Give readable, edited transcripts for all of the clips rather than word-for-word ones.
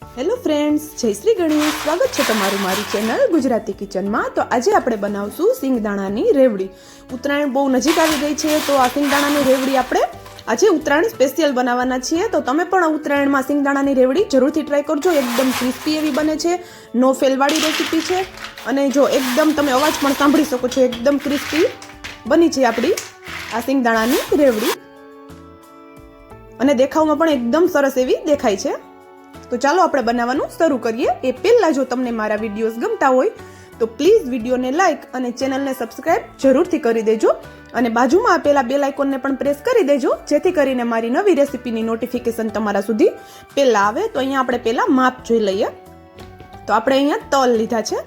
Hello friends, જય શ્રી ગણેશ. સ્વાગત છે તમારું મારી ચેનલ ગુજરાતી કિચનમાં. તો આજે આપણે બનાવશું સિંગદાણાની રેવડી. ઉત્તરાયણ બહુ નજીક આવી ગઈ છે, તો આ સિંગદાણાની રેવડી આપણે આજે ઉત્તરાયણ સ્પેશિયલ બનાવવાના છીએ. તો તમે પણ ઉત્તરાયણમાં સિંગદાણાની રેવડી જરૂરથી ટ્રાય કરજો. એકદમ ક્રિસ્પી એવી બને છે, નો ફેલવાળી રેસીપી છે. અને જો એકદમ તમે અવાજ પણ સાંભળી શકો છો, એકદમ ક્રિસ્પી બની છે આપણી આ સિંગદાણાની રેવડી. અને દેખાવમાં પણ એકદમ સરસ એવી દેખાય છે. તો ચાલો આપણે બનાવવાનું શરૂ કરીએ. એ પહેલાં જો તમને મારા વિડીયોઝ ગમતા હોય તો પ્લીઝ વિડીયોને લાઇક અને ચેનલને સબસ્ક્રાઇબ જરૂરથી કરી દેજો. અને બાજુમાં આપેલા બેલ આઇકોનને પણ પ્રેસ કરી દેજો, જેથી કરીને મારી નવી રેસીપીની નોટિફિકેશન તમારા સુધી પહેલાં આવે. તો અહીંયા આપણે પહેલાં માપ જોઈ લઈએ. તો આપણે અહીંયા તલ લીધા છે,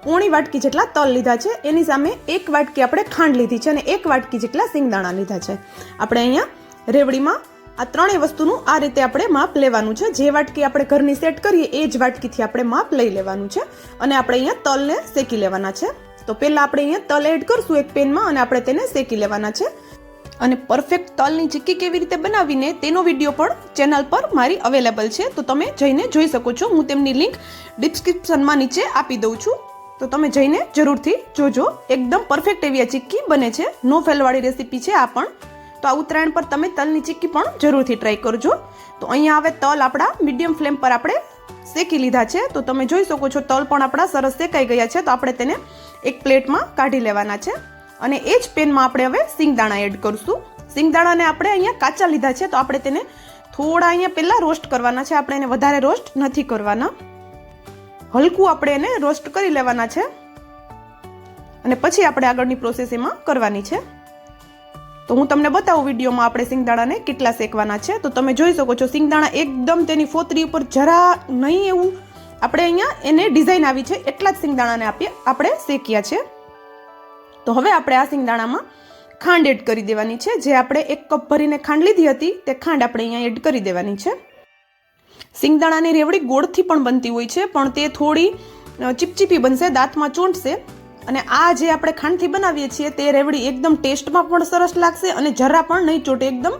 પોણી વાટકી જેટલા તલ લીધા છે. એની સામે 1 વાટકી આપણે ખાંડ લીધી છે અને 1 વાટકી જેટલા સિંગદાણા લીધા છે. આપણે અહીંયા રેવડીમાં આ ત્રણેય વસ્તુનું આ રીતે આપણે માપ લેવાનું છે. જે વાટકી આપણે ઘરની સેટ કરીએ એ જ વાટકીથી આપણે માપ લઈ લેવાનું છે. અને આપણે અહીંયા તલને શેકી લેવાના છે. તો પહેલાં આપણે અહીંયા તલ એડ કરશું એક પેનમાં અને આપણે તેને શેકી લેવાના છે. અને પરફેક્ટ તલની ચીક્કી કેવી રીતે બનાવીને તેનો વિડીયો પણ ચેનલ પર મારી અવેલેબલ છે, તો તમે જઈને જોઈ શકો છો. હું તેમની લિંક ડિસ્ક્રિપ્શનમાં નીચે આપી દઉં છું, તો તમે જઈને જરૂરથી જોજો. એકદમ પરફેક્ટ એવી આ ચીક્કી બને છે, નો ફેલવાળી રેસીપી છે આ પણ. તો આ ઉત્તરાયણ પર તમે તલની ચીક્કી પણ જરૂરથી ટ્રાય કરજો. તો અહીંયા હવે તલ આપણા મીડિયમ ફ્લેમ પર આપણે શેકી લીધા છે. તો તમે જોઈ શકો છો તલ પણ આપણા સરસ શેકાઈ ગયા છે. તો આપણે તેને એક પ્લેટમાં કાઢી લેવાના છે. અને એ જ પેનમાં આપણે હવે સિંગદાણા એડ કરશું. સિંગદાણાને આપણે અહીંયા કાચા લીધા છે, તો આપણે તેને થોડા અહીંયા પહેલાં રોસ્ટ કરવાના છે. આપણે એને વધારે રોસ્ટ નથી કરવાના, હલકું આપણે એને રોસ્ટ કરી લેવાના છે. અને પછી આપણે આગળની પ્રોસેસ એમાં કરવાની છે. તો હું તમને બતાવું વિડીયોમાં આપણે સિંગદાણાને કેટલા શેકવાના છે. તો તમે જોઈ શકો છો સિંગદાણા એકદમ તેની ફોતરી ઉપર જરા નહીં એવું આપણે અહીંયા એને ડિઝાઇન આવી છે એટલા જ સિંગદાણાને આપણે શેક્યા છે. તો હવે આપણે આ સિંગદાણામાં ખાંડ એડ કરી દેવાની છે. જે આપણે 1 કપ ભરીને ખાંડ લીધી હતી તે ખાંડ આપણે અહીંયા એડ કરી દેવાની છે. સિંગદાણાની રેવડી ગોળથી પણ બનતી હોય છે, પણ તે થોડી ચીપચીપી બનશે, દાંતમાં ચોંટશે. અને આ જે આપણે ખાંડથી બનાવીએ છીએ તે રેવડી એકદમ ટેસ્ટમાં પણ સરસ લાગશે અને જરા પણ નહીં ચોટે, એકદમ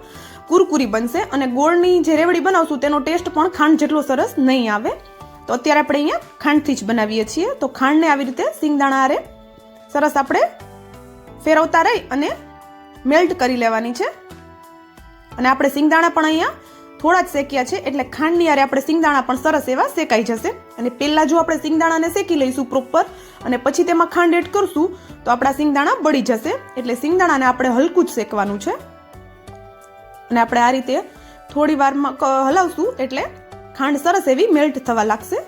કુરકુરી બનશે. અને ગોળની જે રેવડી બનાવશું તેનો ટેસ્ટ પણ ખાંડ જેટલો સરસ નહીં આવે. તો અત્યારે આપણે અહીંયા ખાંડથી જ બનાવીએ છીએ. તો ખાંડને આવી રીતે સિંગદાણા આરે સરસ આપણે ફેરવતા રહી અને મેલ્ટ કરી લેવાની છે. અને આપણે સિંગદાણા પણ અહીંયા થોડા જ શેક્યા છે, એટલે ખાંડની આરે આપણે સિંગદાણા પણ સરસ એવા શેકાઈ જશે. અને પહેલાં જો આપણે સિંગદાણાને શેકી લઈશું પ્રોપર અને પછી તેમાં ખાંડ એડ કરશું તો આપણા સિંગદાણા બળી જશે. એટલે સિંગદાણાને આપણે હલકું જ શેકવાનું છે. અને આપણે આ રીતે થોડી વારમાં હલાવશું એટલે ખાંડ સરસ એવી મેલ્ટ થવા લાગશે.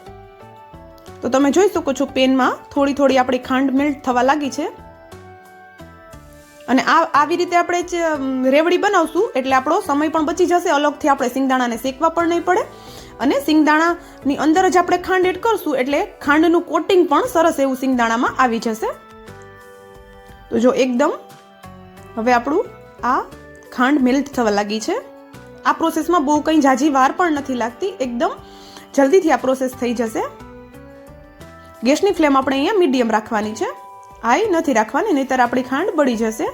તો તમે જોઈ શકો છો પેનમાં થોડી થોડી આપણી ખાંડ મેલ્ટ થવા લાગી છે. અને આવી રીતે આપણે રેવડી બનાવશું એટલે આપણો સમય પણ બચી જશે. અલગથી આપણે સિંગદાણાને શેકવા પણ નહીં પડે. અને સિંગદાણાની અંદર જ આપણે ખાંડ એડ કરશું એટલે ખાંડનું કોટિંગ પણ સરસ એવું સિંગદાણામાં આવી જશે. તો જો એકદમ હવે આપણું આ ખાંડ મેલ્ટ થવા લાગી છે. આ પ્રોસેસમાં બહુ કંઈ ઝાઝી વાર પણ નથી લાગતી, એકદમ જલ્દીથી આ પ્રોસેસ થઈ જશે. ગેસની ફ્લેમ આપણે અહીંયા મીડિયમ રાખવાની છે, હાઈ નથી રાખવાની, નહીંતર આપણી ખાંડ બળી જશે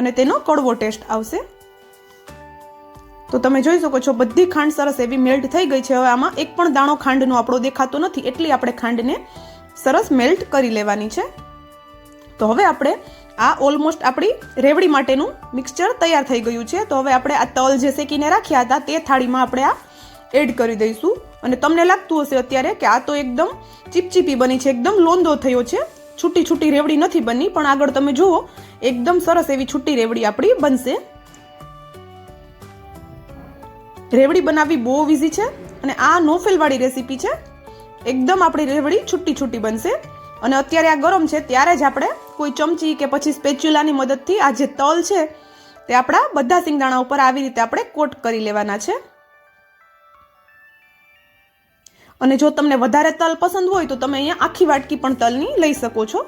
અને તેનો કડવો ટેસ્ટ આવશે. તો તમે જોઈ શકો છો બધી ખાંડ સરસ એવી મેલ્ટ થઈ ગઈ છે. હવે આમાં એક પણ દાણો ખાંડનો આપણો દેખાતો નથી, એટલી આપણે ખાંડને સરસ મેલ્ટ કરી લેવાની છે. તો હવે આપણે આ ઓલમોસ્ટ આપણી રેવડી માટેનું મિક્સચર તૈયાર થઈ ગયું છે. તો હવે આપણે આ તલ જે શેકીને રાખ્યા હતા તે થાળીમાં આપણે આ એડ કરી દઈશું. અને તમને લાગતું હશે અત્યારે કે આ તો એકદમ ચીપચીપી બની છે, એકદમ લોંદો થયો છે, છૂટી છૂટી રેવડી નથી બની. પણ આગળ તમે જુઓ એકદમ સરસ એવી છૂટી રેવડી આપણી બનશે. રેવડી બનાવવી બહુ ઈઝી છે અને આ નો ફેલવાળી રેસીપી છે. એકદમ આપણી રેવડી છૂટી છૂટી બનશે. અને અત્યારે આ ગરમ છે ત્યારે જ આપણે કોઈ ચમચી કે પછી સ્પેચ્યુલાની મદદથી આ જે તલ છે તે આપણા બધા સિંગદાણા ઉપર આવી રીતે આપણે કોટ કરી લેવાના છે. અને જો તમને વધારે તલ પસંદ હોય તો તમે અહીંયા આખી વાટકી પણ તલની લઈ શકો છો.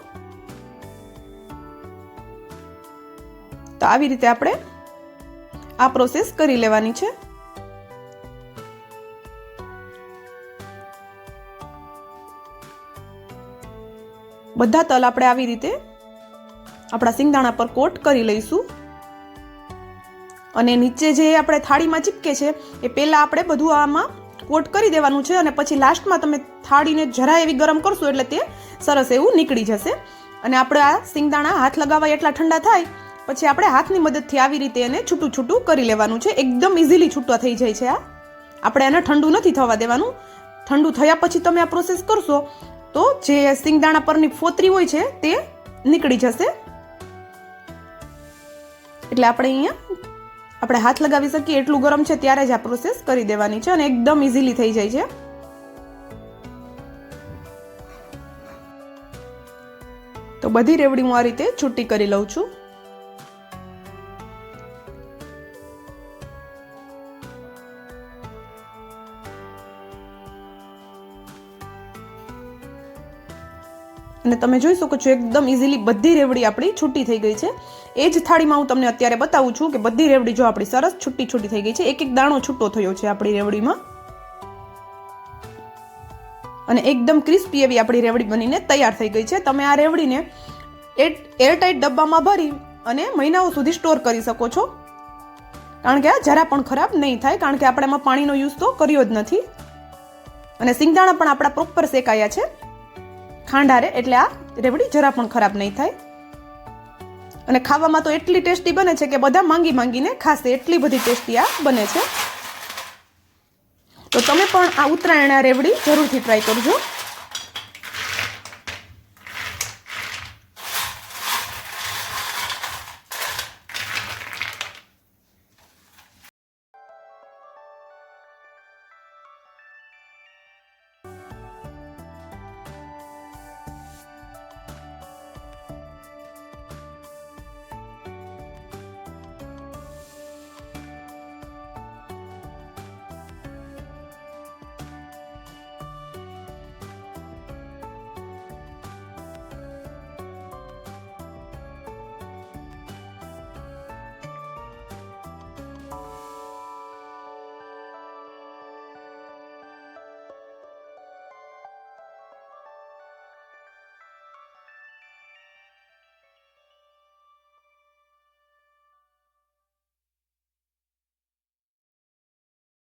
તો આવી રીતે આપણે આ પ્રોસેસ કરી લેવાની છે. બધા તલ આપણે આવી રીતે આપણા સિંગદાણા પર કોટ કરી લઈશું. અને નીચે જે આપણે થાળીમાં ચીપકે છે એ પહેલાં આપણે બધું આમાં કોટ કરી દેવાનું છે અને પછી લાસ્ટમાં તમે થાળીને જરા એવી ગરમ કરશો એટલે તે સરસ એવું નીકળી જશે. અને આપણે આ સિંગદાણા હાથ લગાવાય એટલા ઠંડા થાય પછી આપણે હાથની મદદથી આવી રીતે એને છૂટું છૂટું કરી લેવાનું છે. એકદમ ઇઝીલી છૂટા થઈ જાય છે. આપણે એને ઠંડુ નથી થવા દેવાનું. ઠંડુ થયા પછી તમે આ પ્રોસેસ કરશો તો જે સિંગદાણા પરની ફોતરી હોય છે તે નીકળી જશે. એટલે આપણે હાથ લગાવી શકીએ એટલું ગરમ છે ત્યારે જ આ પ્રોસેસ કરી દેવાની છે અને એકદમ ઇઝીલી થઈ જાય છે. તો બધી રેવડી હું આ રીતે છૂટી કરી લઉં છું. અને તમે જોઈ શકો છો એકદમ ઇઝીલી બધી રેવડી આપણી છૂટી થઈ ગઈ છે. એ જ થાળીમાં હું તમને અત્યારે બતાવું છું કે બધી રેવડી જો આપણી સરસ છૂટી થઈ ગઈ છે. એક એક દાણો છૂટો થયો છે આપણી રેવડીમાં અને એકદમ ક્રિસ્પી એવી આપણી રેવડી બનીને તૈયાર થઈ ગઈ છે. તમે આ રેવડીને એરટાઈટ ડબ્બામાં ભરી અને મહિનાઓ સુધી સ્ટોર કરી શકો છો કારણ કે આ જરા પણ ખરાબ નહીં થાય કારણ કે આપણે એમાં પાણીનો યુઝ તો કર્યો જ નથી. અને સિંગદાણા પણ આપણા પ્રોપર શેકાયા છે ખાંડારે એટલે આ રેવડી જરા પણ ખરાબ નહીં થાય. અને ખાવામાં તો એટલી ટેસ્ટી બને છે કે બધા માંગીને ખાશે એટલી બધી ટેસ્ટી આ બને છે. તો તમે પણ આ ઉત્તરાયણ રેવડી જરૂરથી ટ્રાય કરજો.